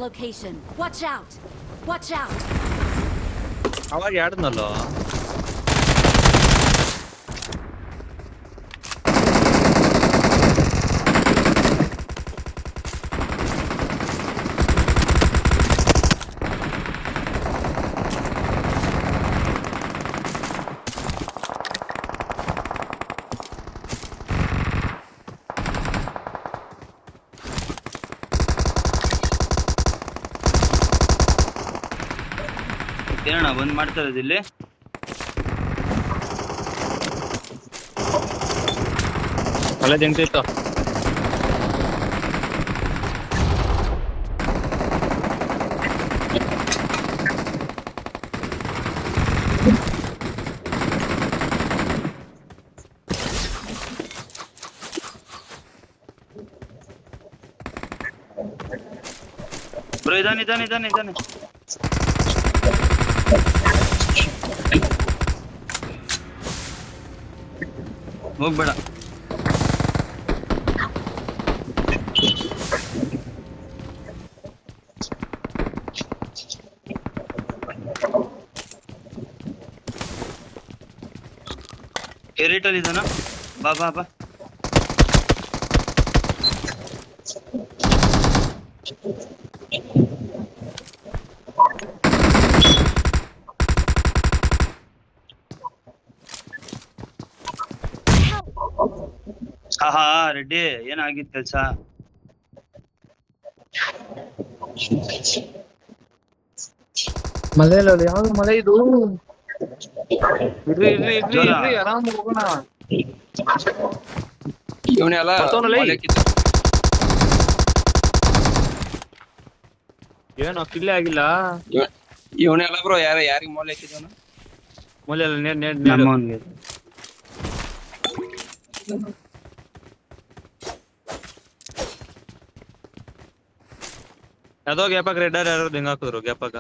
Location. Watch out! Watch out! ಅವಾಗ ಯಾಡ್ನಲ್ಲ ಏನಣ್ಣ ಬಂದ್ ಮಾಡ್ತಾ ಇರೋದು ಇಲ್ಲಿ ಅಲ್ಲೇ ಹೆಂಗ್ತಿತ್ತು ಬ್ರೋ ಇದಾನೆ ಹೋಗ್ಬೇಡ ಏರಿಟಲ್ ಇದಾನ ಬಾ ಬಾ ಬಾ ಹಾ ರೆಡ್ಡಿ ಏನಾಗಿತ್ತು ಕೆಲ್ಸ ಮಳೆಯಲ್ಲಿ ಯಾವ್ದು ಮಳೆ ಇದು ಇರ್ರಿ ಜೋರ? ಆರಾಮ್ ಹೋಗೋಣ ಇವನೆಲ್ಲ ಬರ್ತಾವ್ನಲ್ಲ ಈ? ಏನು ಕಿಲ್ಲೆ ಆಗಿಲ್ಲ ಇವನೆಲ್ಲ ಬ್ರೋ ಯಾರಿಗೆ ಮೋಲ್ ಹಾಕಿದವನ ಮೂಲೆ ಎಲ್ಲ ನೇಡ್ ನಮ್ಮವನ್ಗೆ ಅದೋ ಗ್ಯಾಪಾಗ ರೆಡ್ಡರ್ ಯಾರು ಹಿಂಗ ಹಾಕಿದ್ರು ಗ್ಯಾಪಾಗ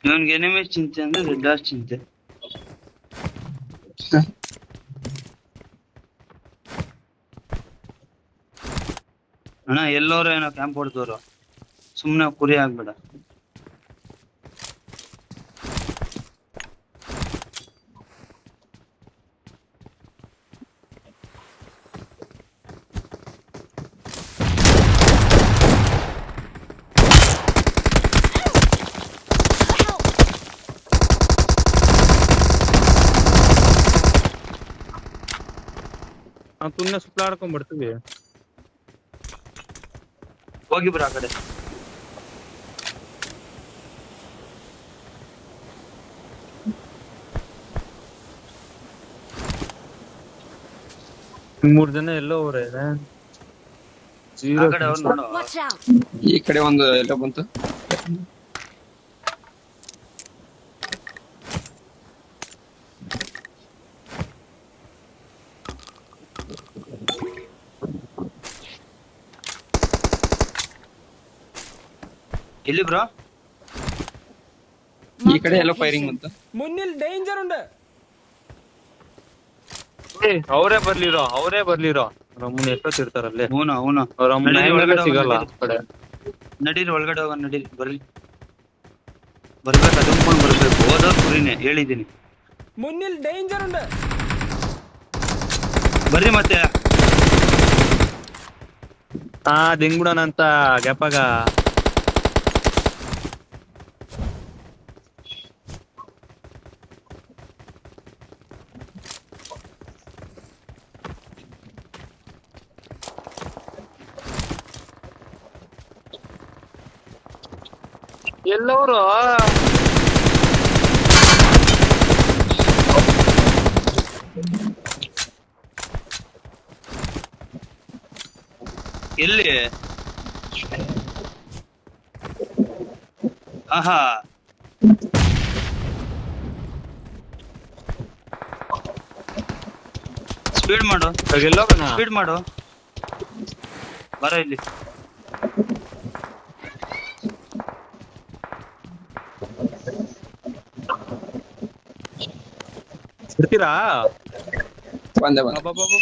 ಇವನ್ಗೆ ಎನಿಮಿ ಚಿಂತೆ ಅಂದ್ರೆ ರೆಡ್ಡಾರ್ ಚಿಂತೆ ಅಣ್ಣ ಎಲ್ಲೋರು ಏನೋ ಕ್ಯಾಂಪ್ ಹೊಡ್ದವ್ರು ಸುಮ್ನೆ ಕುರಿ ಆಗ್ಬೇಡ ನಾವು ಸುಮ್ನೆ ಸುತ್ತಾಡ್ಕೊಂಡ್ ಬರ್ತೀವಿ ಹೋಗಿ ಬ್ರೋ ಆ ಕಡೆ ಮೂರ್ ಜನ ಎಲ್ಲೋ ಅವ್ರೆ ಆ ಕಡೆ ಅವ್ರು ನೋಡು Watch out! ಈ ಕಡೆ ಒಂದು ಎಲ್ಲ ಬಂತು ಎಲ್ಲಿ ಬ್ರೋ ಈ ಕಡೆ ಎಲ್ಲ ಫೈರಿಂಗ್ ಬಂತು മുന്നിൽ ഡേഞ്ചർ ഉണ്ട് ಅವರೇ ಬರ್ಲಿರೋ ನಮ್ಮನ್ನ ಎಷ್ಟೊತ್ತಿರ್ತಾರಲ್ಲೇ ಅವನು ಅವ್ರ ಅಮ್ಮನ ನಡೀರಿ, ಹೆಂಗಲ್ಲೇ ಒಳಗಡೆ ಸಿಗಲ್ಲ ಹೋಗಿ. ಆ ಕಡೆ ನಡೀರಿ ಒಳಗಡೆ ಹೋಗೋಣ ನಡೀರಿ ಬರ್ಬೇಕು ಅದುಕೊಂಡು ಬರ್ಬೇಕು ಹೋದವ್ರು ಕುರಿನೇ ಹೇಳಿದ್ದೀನಿ മുന്നിൽ ഡേഞ്ചർ ഉണ്ട് ಬರ್ರಿ ಮತ್ತೆ ದಿಂಗ್ಬಿಡೋಣ ಅಂತ ಗ್ಯಾಪಾಗ ಎಲ್ಲವರು ಎಲ್ಲಿ ಆಹಾ ಸ್ಪೀಡ್ ಮಾಡು ಎಲ್ಲೋಗೋಣ ಸ್ಪೀಡ್ ಮಾಡು ಬರ ಇಲ್ಲಿ ಬಿಡ್ತೀರಾ ಬಂದೆ ಅಬ್ಬಬ್ಬಬ್ಬ.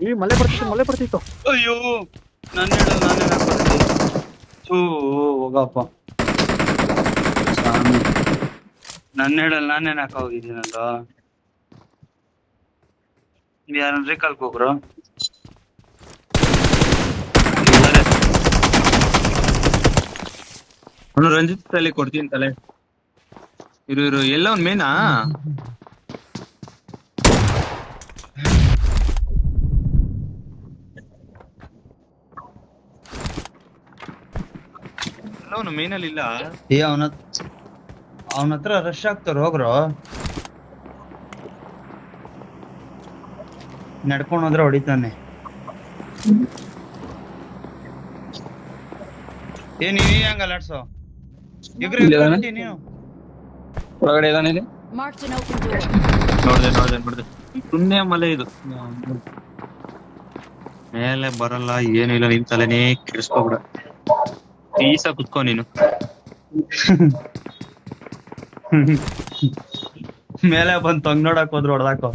ಈ ಮಳೆ ಬರ್ತಿತ್ತು ಅಯ್ಯೋ ನಾನೇ ಹಾಕ್ಬಿಟ್ಟಿದ್ದೆ. ಥೂ ಹೋಗಪ್ಪ ಸ್ವಾಮಿ, ನನ್ನ ಹೇಳಲ್ ನಾನೇನ್ ಹಾಕ ಹೋಗಿದ್ದೀನಲ್ಲ. ಯಾರನ್ರಿ ಕಲ್ಕೋಗ್ರು ಅವನು ರಂಜಿತ್ ತಲೆ ಕೊಡ್ತೀನಿ ತಲೆ. ಇರು ಎಲ್ಲ ಒಂದ್ ಮೇನಾ ಅವನು ಮೇನಲ್ಲಿ ಇಲ್ಲ. ಏ ಅವನ ಹತ್ರ ರಶ್ ಆಗ್ತಾರ ಹೋಗ್ರು. ನಡ್ಕೊಂಡ್ ಹೋದ್ರೆ ಹೊಡಿತಾನೆ. ಏ ನೀವ್ ಹಂಗ ಅಲಾಡ್ಸೋ ನೀನು ಒಳಗಡೆ ಇದಾನೆ ಇಲ್ಲಿ. Marked an open door. ನೋಡ್ದೆ ಸುಮ್ನೆ ಮಲೆ ಇದು ಮೇಲೆ ಬರಲ್ಲ ಏನು ಇಲ್ಲ. ನಿನ್ ತಲೆನೇ ಕೆಡಿಸ್ಕೊಬಿಡ. ಪೀಸ ಕುತ್ಕೋ ನೀನು. ಮೇಲೆ ಬಂದ್ ತೊಂಗ್ ನೋಡಕ್ ಹೋದ್ರು ಹೊಡ್ದಾಕೋ.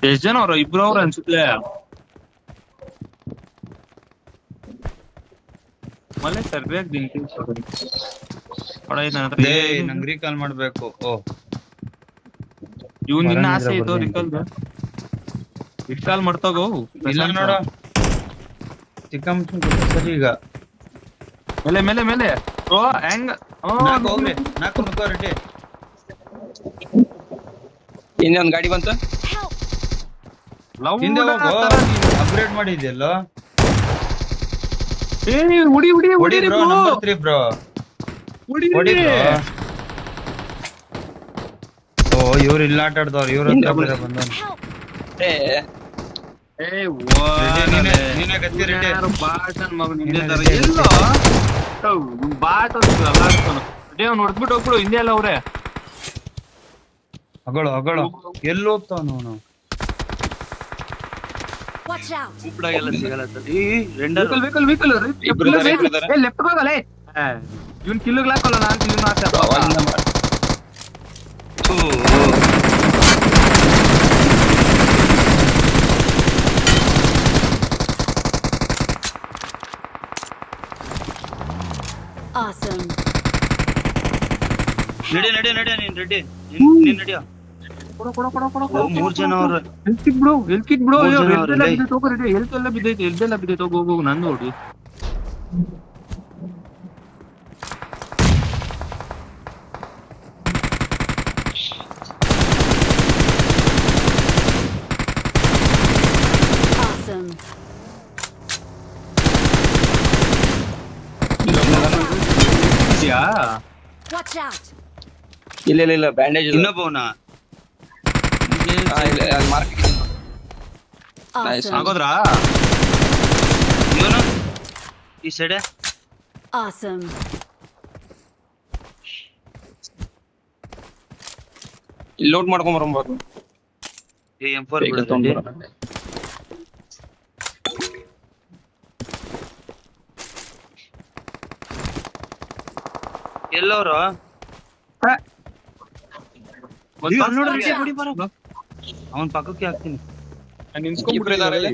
ಎಷ್ಟ್ ಜನ ಅವ್ರ? ಇಬ್ರು ಅವ್ರ ಅನ್ಸುತ್ತೆ. ಮಲೆ ಸರಿಯಾಗಿ ದಿನ ನಂಗ್ ರೀಕಾಲ್ ಮಾಡ್ಬೇಕು. ಓ ಇವ್ ನಿನ್ನ ಆಸೆ ಇತ್ತು ರಿಕಾಲ್ ಮಾಡ್ತಾಗೋ. ಇಲ್ಲ ನೋಡ ಚಿಕ್ಕ ಸರಿ ಈಗ ಮೇಲೆ ಓ ಹೆಂಗ ಹೋಗ್ರಿ. ನಾಲ್ಕು ಮುಖ ರೆಡ್ಡಿ. ಹಿಂದೆ ಒಂದ್ ಗಾಡಿ ಬಂತು. ಹಿಂದೆ ಹೋಗು. ಅಪ್ಗ್ರೇಡ್ ಮಾಡಿದ್ಯಲ್ಲ. ಹುಡಿ ಹೊಡಿ ಬ್ರೋ. Number 3 bro. ಹೊಡಿ ಬ್ರೋ. ಓ ಇವ್ರು ಇಲ್ಲ ಆಟ ಆಡ್ದವ್ರು. ಇವ್ರ ಹತ್ರ ಬೇರೆ ಬಂದವ್ನು. ಏ ನೀನೇ ಗತಿ ರೆಡ್ಡಿ. ಬಾಟನ್ ಮಗನ್ ಹಿಂದೆ ತರ ಎಲ್ಲೋ ಬಾಟನ್ ಅವ್ನು ಹೊಡ್ದ್ಬಿಟ್ಟು ಹೋಗ್ಬಿಡು. ಹಿಂದೆ ಎಲ್ಲ ಅವ್ರೆ ಅಗಳು ಎಲ್ಲಿ ಹೋಗ್ತಾವನು ಅವನು. Watch out. ಉಪ್ಪಡಾಗೆಲ್ಲ ಸಿಗಲ್ಲ. ಇಬ್ರು ಇದಾರೆ. ಲೆಫ್ಟ್ ಹೋಗಲ್ಲ. ಇವ್ನ್ ಕಿಲ್ಲುಗ್ ಹಾಕಲ್ಲ. ನಾನ್ ಕಿಲ್ಲು ಒಂದ್ ಮಾಡ್- Awesome. ನಡಿ ನೀನ್ ರೆಡ್ಡಿ. ನೀನ್ ನಡಿಯೋ. ಮೂರ್ ಜನ ಅವ್ರ. ಬಿಡು ಎಲ್ಕಿದ್ ಬಿಡು. ಮೂರ್ ಜನ ಎಲ್ದೆಲ್ಲ ಅವ್ರೆ. ಬಿದ್ದೈತೆ ಹೋಗೋ ರೆಡಿ. ಎಲ್ದೆಲ್ಲ ಬಿದ್ದೈತೆ ಹೋಗು ನಂದು ಹೊಡಿ. Awesome. Watch out. ಇಲ್ಲ ಬ್ಯಾಂಡೇಜ್ ಇನ್ನೊಬ್ಬವನ ಮಾರ್ಕೆಟ್. Awesome. ಆಗೋದ್ರಾ? ಇವನು ಈ ಸೈಡ್. Awesome. ಇಲ್ಲಿ ಲೋಡ್ ಮಾಡ್ಕೊಂಡ್ ಬರೋದು. M4 ಬಿಡೋದು. ಎಲ್ಲೋರು ಅವನ್ ಪಕ್ಕಕ್ಕೆ ಹಾಕ್ತೀನಿ. ಇಬ್ರು ಇದಾರೆ ಇಲ್ಲಿ.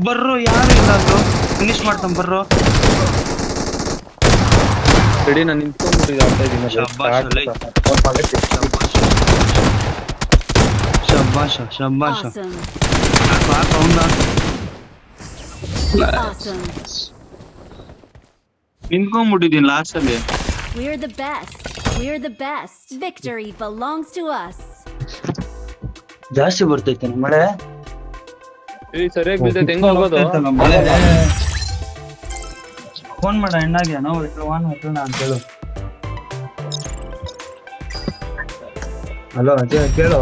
ಬರ್ರೋ ಯಾರು ಇಲ್ಲ ಅದು. ಫಿನಿಶ್ ಮಾಡ್ತಾನ ಬರ್ರೋ. ರೆಡಿ ನಾನು ನಿಂತ್ಕೊಂಡ್ಬಿಟ್ಟಿದ್ದೆ ಆಡ್ತಾ ಇದ್ದೀನಿ. ಶಬ್ಬಾಷ್ ಅಲ್ಲೇ. ಶಬ್ಬಾಷ್. Awesome. ಹಾಕು ಅವನ್ನ. Awesome. ನಿಂತ್ಕೊಂಡ್ಬಿಟ್ಟಿದ್ದೀನಿ ಲಾಸ್ಟ್ ಅಲ್ಲಿ. We're the best. We're the best. Victory belongs to us. ಜಾಸ್ತಿ ಬರ್ತೈತೆ ಮಳೆ. ಸರಿಯಾಗಿ ಬಿದ್ದೈತೆ. ಹೆಂಗ ಹೋಗೋದು? ಫೋನ್ ಮಾಡ ಎಣ್ಣಾಗೆ ನಾವು ವಾನ್ ಹೋಗೋಣ ಅಂತ ಹೇಳು. ಹಲೋ ಅಜಯ್ ಕೇಳು.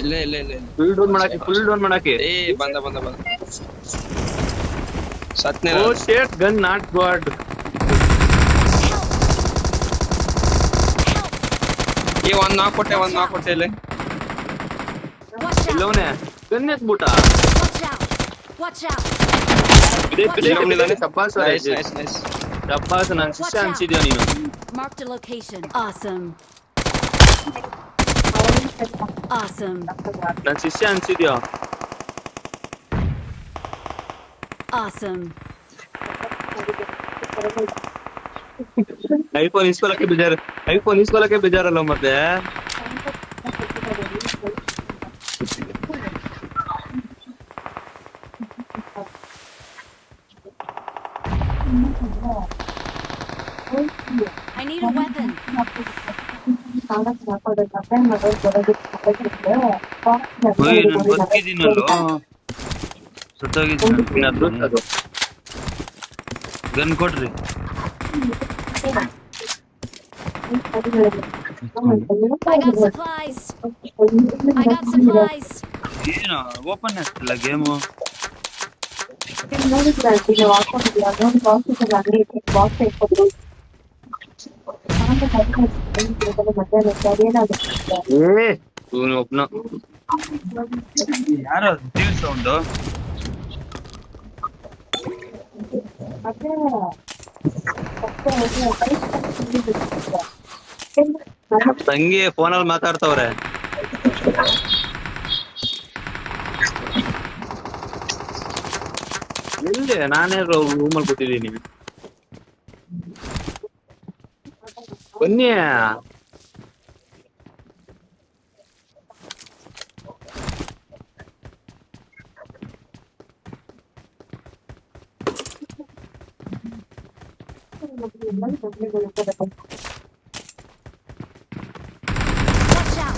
ಇಲ್ಲ ಇಲ್ಲ ಇಲ್ಲ ಫುಲ್ ಡೌನ್ ಮಾಡಾಕಿ ಏ ಬಂದ ಬಂದ ಬಂದ ಸತ್ನೇ ಓ ಶೇಟ್ ಗನ್ ನಾಟ್ ಗಾಡ್. ಏ ಒಂದ್ ನಾಕ್ ಕೊಟ್ಟೆ ಇಲ್ಲಿ. Watch out! ಇಲ್ಲವನೇ ಗನ್ ಎತ್ಬಿಟ್ಟ. Watch out! Watch out! ಬಿಡಿ ಚಪ್ಪಾಸ್ ನೈಸ್ ನೈಸ್ ನೈಸ್. ಚಪ್ಪಾಸ್ ನನ್ ಶಿಷ್ಯ ಅನ್ಸಿದ್ಯಾ ನೀನು? Marked a location. Awesome. Awesome. ನನ್ ಶಿಷ್ಯ ಅನ್ಸಿದ್ಯಾ? Awesome. ಐಫೋನ್ ಇಸ್ಕೊಳಕ್ಕೆ ಬೇಜಾರಲ್ಲ ಮತ್ತೆ. I need a weapon. ನಾನು ಬದುಕಿದ್ದೀನಲ್ಲೋ, ಸುತ್ತೋಗಿದ್ದೀನಿ. ಅದು ಗನ್ ಕೊಡ್ರಿ. I got supplies. I got supplies. ಏನು ಓಪನ್ ಆಗ್ತಿಲ್ಲ ಗೇಮು? ಇವನು ಒಬ್ನ ಯಾರೋ ಟಿವಿ ಸೌಂಡು. ತಂಗಿ ಫೋನಲ್ಲಿ ಮಾತಾಡ್ತವ್ರೆ. ಎಲ್ಲಿ? ನಾನೇ ರೂಮಲ್ಲಿ ಕೂತಿದ್ದೀನಿ. ಬನ್ನಿ. Watch out!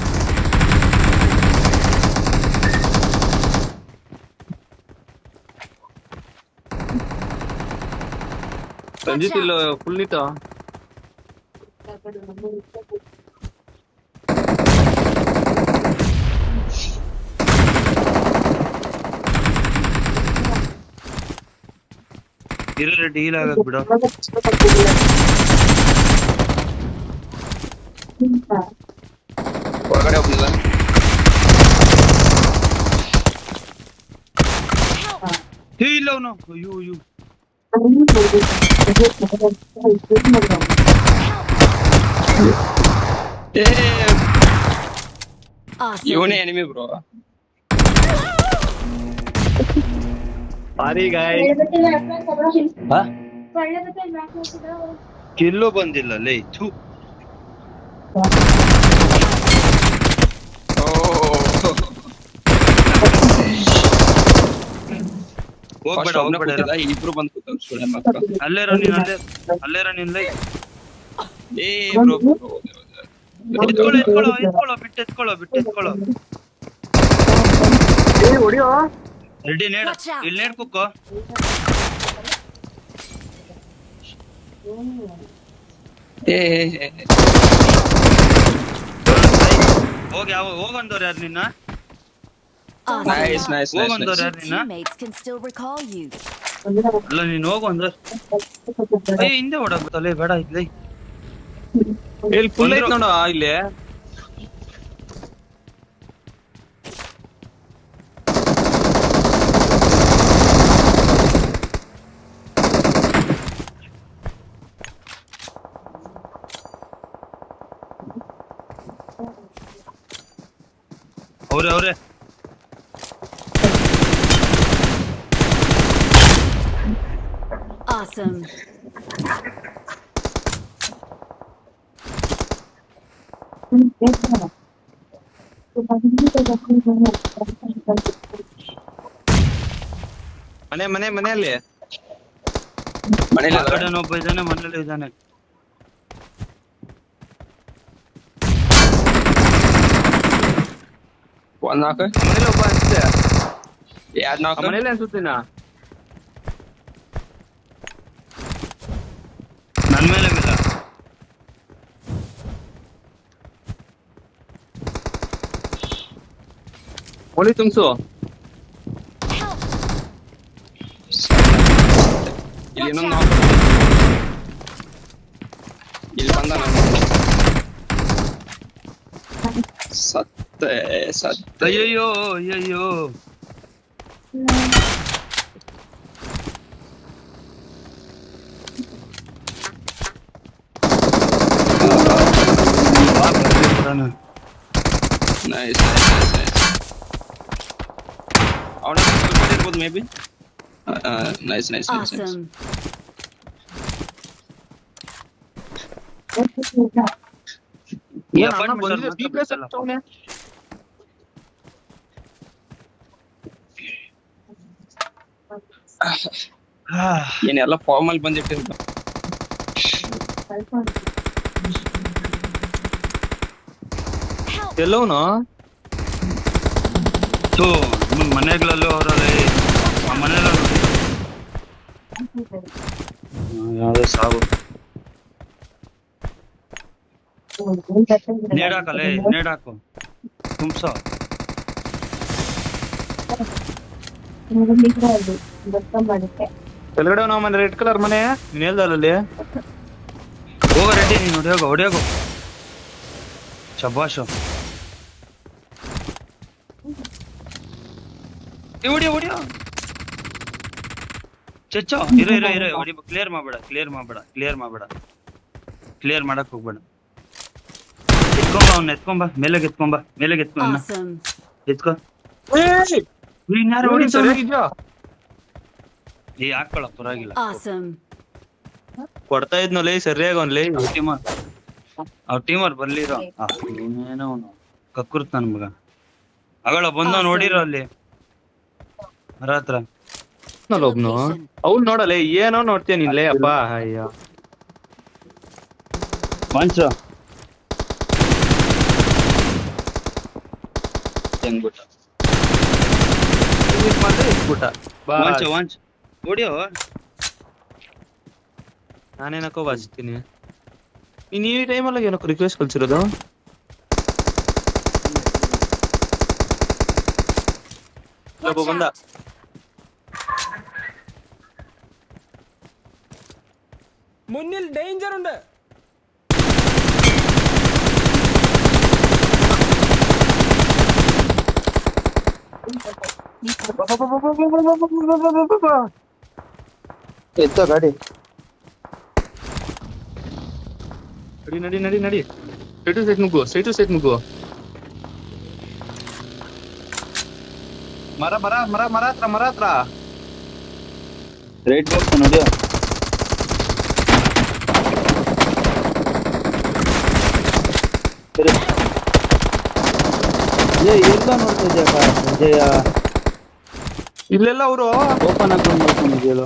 ರಂಜಿತ್ ಇಲ್ಲ ಫುಲ್ ನಿಂತ. ಇರೋ ಡೀಲ್ ಆಗಕ್ ಬಿಡು. ಹೊರಗಡೆ ಹೋಗ್ಲಿಲ್ಲ. ಏ ಇಲ್ಲ ಅವನು. ಅಯ್ಯೋ ಅಯ್ಯೋ. ಏ Awesome. ಇವನೇ ಎನಿಮಿ ಬ್ರೋ. ಸಾರಿ ಗಾಯ್. ಕಿಲ್ಲೋ ಬಂದಿಲ್ಲ ಲೇ. ಥು. ಹೋಗ್ಬೇಡ. ಇಬ್ರು ಬಂದ್ ಕೂತವ್ರು ಸುಳ್ಳೆ ಮಕ್ಕಳು. ಅಲ್ಲೇರ ನೀನ್ ಲೈ. ಏ ಬ್ರೋ ಬಿಟ್ಟೆತ್ಕೊಳ್ಳೋ. ಹೊಡಿಯೋ. Ready ನೇಡ್ Watch out. ಇಲ್ಲಿ ನೇಡ್ ಕುಕ್ಕೋ. ಏ ಹೋಗಂದವ್ರು ಯಾರು ನಿನ್ನ? Awesome. ನೈಸ್ ನೈಸ್ ನೈಸ್ ಹೋಗಂದವ್ರು Your ಯಾರು ನಿನ್ನ? teammates can still recall you. ಅಲ್ಲ ನೀನ್ ಹೋಗಂದ್ರ ಹಿಂದೆ ಓಡಾಗ್ಬಿಟ್ಟಲ್ಲ. ಬೇಡ ಇದ್ಲೈ. ಇಲ್ಲಿ ಫುಲ್ ಐತ್ ನೋಡು ಇಲ್ಲಿ. ಅವ್ರೆ Awesome. ಮನೆಯಲ್ಲಿ ಮನೇಲಿ ಆ ಕಡೆ ಒಬ್ಬ ಇದ್ದಾನೆ, ಮನೇಲಿ ಇದ್ದಾನೆ. ಒಂದ್ ನಾಲ್ಕು ಮನೇಲಿ ಒಬ್ಬ ಅನ್ಸುತ್ತೆ. ಎರಡ್ ನಾಲ್ಕು ಮನೇಲಿ ಅನ್ಸುತ್ತೀನ. ನನ್ ಮೇಲೆ ಬಿದ್ದ. ಒಲಿ ತುಂಬಿಸು. ಇಲ್ಲಿ ಇನ್ನೊಂದು knock. ಇಲ್ಲಿ ಬಂದ ಸತ್ತೆ. ಅಯ್ಯಯ್ಯೋ ಅಯ್ಯಯ್ಯೋ. ನೈಸ್. ಅವನ ಇರ್ಬೋದು ಮೇ ಬಿ. ನೈಸ್. Awesome. ಏನ್ ಅಣ್ಣ ಬಂದಿದೆ ಬಿ ಪ್ಲೇಸ್ ಆಗ್ತವನೆ. ಏನೆಲ್ಲ ಫಾರ್ಮಲ್ ಬಂದಿಟ್ಟಿರ್ತ. ಎಲ್ಲವನು ಮನೆಗಳಲ್ಲೂ ಅವರಲ್ಲಿ ಮನೆಯಲ್ಲ ಯಾವ್ದೇ ಸಾವು. ನೇಡಾಕಲೇ ನೇಡಾಕು ತುಂಬ್ಸೋ. ಕೆಳಗಡೆ ನಾವು ಮನೆ ರೆಡ್ ಕಲರ್ ಮನೆ ನೀನ್ ಹೇಳ್ದಲ್ಲಲ್ಲಿ. ಹೋಗ ರೆಡ್ಡಿ ನೀನು ಹೊಡಿಯೋಗು. ಶಬಾಷು. ಹೊಡಿಯೋ ಚಚ್ಚೋ. ಇರೋ ಹೊಡಿ. ಕ್ಲಿಯರ್ ಮಾಡಕ್ ಹೋಗ್ಬೇಡ. ಎತ್ಕೊಂಬ ಮೇಲೆಗೆ ಎತ್ಕೊಂಬ. Awesome. ಎತ್ಕೊ. ಇನ್ಯಾರು ಹೊಡಿ ಸರಿಯಾಗಿದ್ಯಾ? ಹಾಕೊಳ ಪರವಾಗಿಲ್ಲ. Awesome. ಕೊಡ್ತಾ ಇದ್ನಲ್ಲ ಸರಿಯಾಗಿ ಅವ್ನ್ಲೇ. ಅವ್ರ ಟೀಮರ್ ಬರ್ಲಿರೋ ಏನೇನೋ ಅವನು ಕಕ್ಕುರ್ತ್ ನನ್ ಮಗ. ಅಗಳ ಬಂದ ನೋಡಿರೋ ಅಲ್ಲಿ ಮರ ಹತ್ರ ಒಬ್ನು ಅವ್ನು ನೋಡಲ್ಲ ಏನೋ ನೋಡ್ತೀಯ ನಿನ್ಲೇ ಅಪ್ಪ. ಅಯ್ಯ ವಾಂಚ ಹೆಂಗ್ಬಿಟ್ಟ ಇಟ್ಬಿಟ್ಟ. ವಾಂಚ ಹೊಡಿಯೋ. ನಾನೇನಕ್ಕೋ ಬಾಜಿಸ್ತೀನಿ. ನೀನ್ ಈ ಟೈಮಲ್ಲಿ ಏನಕ್ಕೋ ರಿಕ್ವೆಸ್ಟ್ ಕಳ್ಸಿರೋದು? Watch ಬಂದ. out. മുന്നിൽ ഡേഞ്ചർ ഉണ്ട്. ಎತ್ತ ಗಾಡಿ. ನಡಿ. ಸ್ಟ್ರೈಟ್ ಸೈಟ್ ನುಗ್ಗು. ಮರ ಹತ್ರ. ರೈಟ್ ಬಾಕ್ಸ್ ನೋಡಿಯೋ. ಎಲ್ಲ ನೋಡ್ತಾ ಇದೆಯಾ ವಿಜಯ? ಇಲ್ಲೆಲ್ಲ ಅವರು ಓಪನ್ ಹಾಕೊಂಡು ಮಲ್ಕೊಂಡಿದ್ಯಾ ಹೇಳು.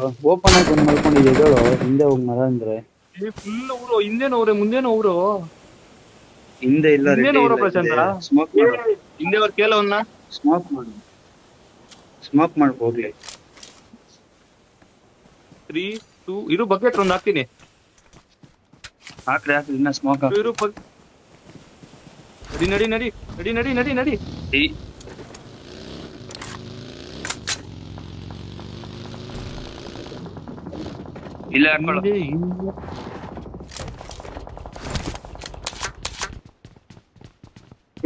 ಹಿಂದೆ ಹೋಗಿ ಮರ ಅಂದ್ರೆ ಫುಲ್ ಅವರು ಹಿಂದೇನವ್ರೆ ಮುಂದೇನವ್ರು. ಹಿಂದೆ ಇಲ್ಲ. ಹಿಂದೇನವ್ರು ಪ್ರಶಾಂತ. ಸ್ಮೋಕ್ ಮಾಡು. ಹಿಂದೆ ಅವ್ರ ಕೇಳವನ್ನ ಸ್ಮೋಕ್ ಮಾಡಿ ಹೋಗ್ಲಿ. 3 2 ಇರು ಬಕೆಟ್ ಒಂದು ಹಾಕ್ತೀನಿ. ಹಾಕ್ರಿ ಇನ್ನ ಸ್ಮೋಕ್ ಹಾಕಿ. ಇರು ನಡಿ. ಇಲ್ಲ ಹಾಕೊಳ್ಳೋ.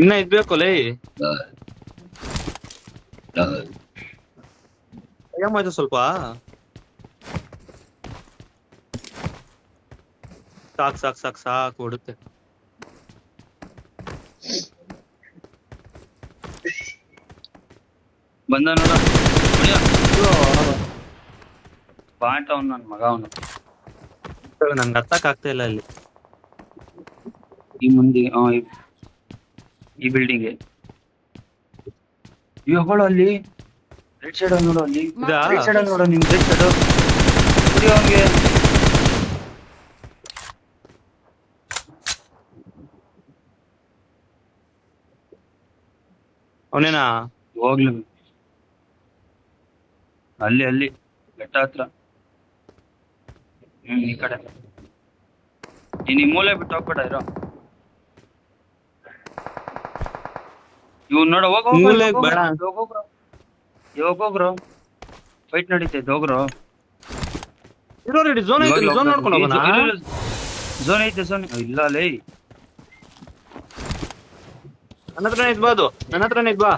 ಇನ್ನ ಇದ್ಬೇಕಲ್ಲೇ. ಏಮಾಯ್ತು ಸ್ವಲ್ಪ. ಸಾಕು ಹೊಡುತ್ತೆ. ಬಂದ ನೋಡ. ಪಾಯಿಂಟ್ ಅವನು ನನ್ನ ಮಗ. ಅವನು ನನ್ಗೆ ಅರ್ಥಕ್ ಆಗ್ತಾ ಇಲ್ಲ ಅಲ್ಲಿ. ಈ ಮುಂದೆ ಈ ಬಿಲ್ಡಿಂಗ್ ಇವುಗಳು ಅಲ್ಲಿ ರೈಟ್ ಸೈಡ್ ನೋಡು. ಅಲ್ಲಿ ರೈಟ್ ಸೈಡ್ ನೋಡು. ನಿಮ್ ರೈಟ್ ಸೈಡ್ ಕುಡಿಯೋ ಅವನಿಗೆ. ಅವನೇನಾ ಹೋಗ್ಲಿ. ಅಲ್ಲಿ ಬೆಟ್ಟ ಹತ್ರ. ಈ ಕಡೆ ನೀನ್ ಈ ಮೂಲೆ ಬಿಟ್ಟು ಹೋಗ್ಬೇಡ ಇರೋ. ಇವ್ ನೋಡ ಹೋಗ ಮೂಲೆಗ್ ಬೇಡ. ಹೋಗ್ರು ಫೈಟ್ ನಡೀತೈತೆ ಹೋಗ್ರು ಇರೋ ರೆಡಿ ಝೋನ್ ಐತಿ ಝೋನ್ ನೋಡ್ಕೊಂಡು ಹೋಗೋಣ. ಝೋನ್ ಐತೆ ಝೋನ್ ಇಲ್ಲ ಲೇ ನನ್ನ ಹತ್ರನೇ ಇದ್ ಬಾ ಅದು ನನ್ನ ಹತ್ರನೇ ಇದ್ ಬಾ.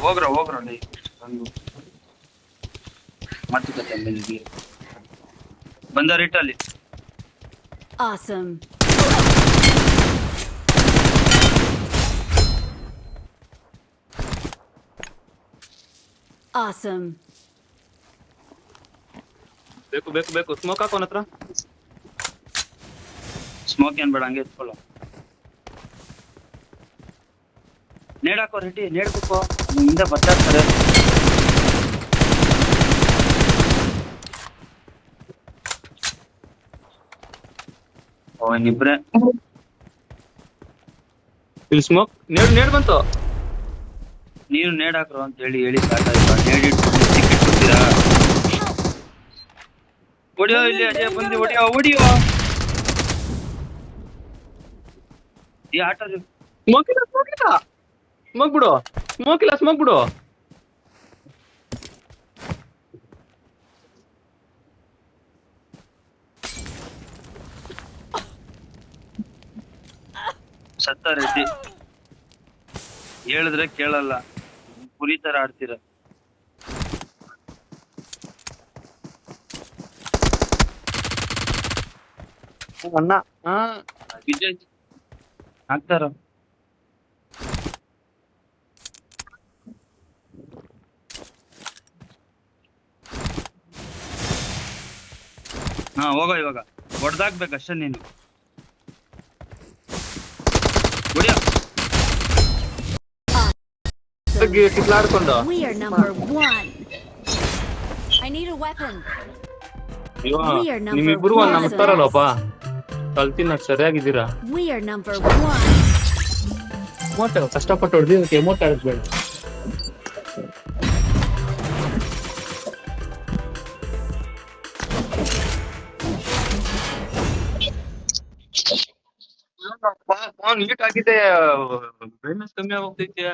ಹೋಗ್ರ ಲೇ ಮಾತುಕತೆ ಮೇಲೆ ಬಂದ ರೇಟ್ ಅಲ್ಲಿ Awesome. Awesome. ಬೇಕು ಸ್ಮೋಕ್ ಹಾಕೋನ ಹತ್ರ. ಸ್ಮೋಕ್ ಏನ್ ಬೇಡ ಹಂಗೆ ಎತ್ಕೊಳ್ಳೋ. ನೇಡಾಕೋ ರೆಡ್ಡಿ ನೇಡ್ಬೇಕು ಹಿಂದೆ ಬರ್ತಾರೆ. ಓ ಇನ್ನಿಬ್ರೆ ಇಲ್ಲಿ ಸ್ಮೋಕ್ ನೇಡ್ ಬಂತು. ನೀನು ನೇಡಾಕ್ರು ಅಂತ ಹೇಳಿ ಸಾಕಾಯ್ತು. ನೇಡಿಟ್ಕೊಂಡು ಟಿಕೆಟ್ ಕೊಡ್ತೀರಾ? ಹೊಡಿಯೋ ಇಲ್ಲಿ ಅಜಯ್ ಬಂದು ಹೊಡಿಯೋ ಈ ಆಟ ಸ್ಮೋಕ್ ಇಲ್ಲ ಸ್ಮೋಕ್ ಬಿಡು. ಸತ್ತ ರೆಡ್ಡಿ ಹೇಳಿದ್ರೆ ಕೇಳಲ್ಲ, ಕುರಿ ತರ ಆಡ್ತೀರ. ಅಣ್ಣ ವಿಜಯ್ ಹಾಕ್ತಾರ. ಹೋಗೋ ಇವಾಗ ಹೊಡೆದಾಕ್ಬೇಕಷ್ಟೇ ನೀನು. ಹೊಡಿಯೋ ಕಿತ್ಲಾಡ್ಕೊಂಡು. We are number 1. I need a weapon. ನಿಮ್ಮಿಬ್ರು ಒಂದ್ ನಂಬ್ತಾರಲ್ಲಪ್ಪ ಕಲ್ತಿನ ಸರಿಯಾಗಿದ್ದೀರಾ. We are number 1. ಕಷ್ಟಪಟ್ಟು ಹೊಡೆದಿ ಎಮೋಟ್ ಆಡಿಸ್ಬೇಡ. ಫೋನ್ ಹೀಟ್ ಆಗಿದೆ, ಬ್ರೈಟ್ನೆಸ್ ಕಮ್ಮಿ ಆಗೋಗ್ತೈತ್ಯಾ.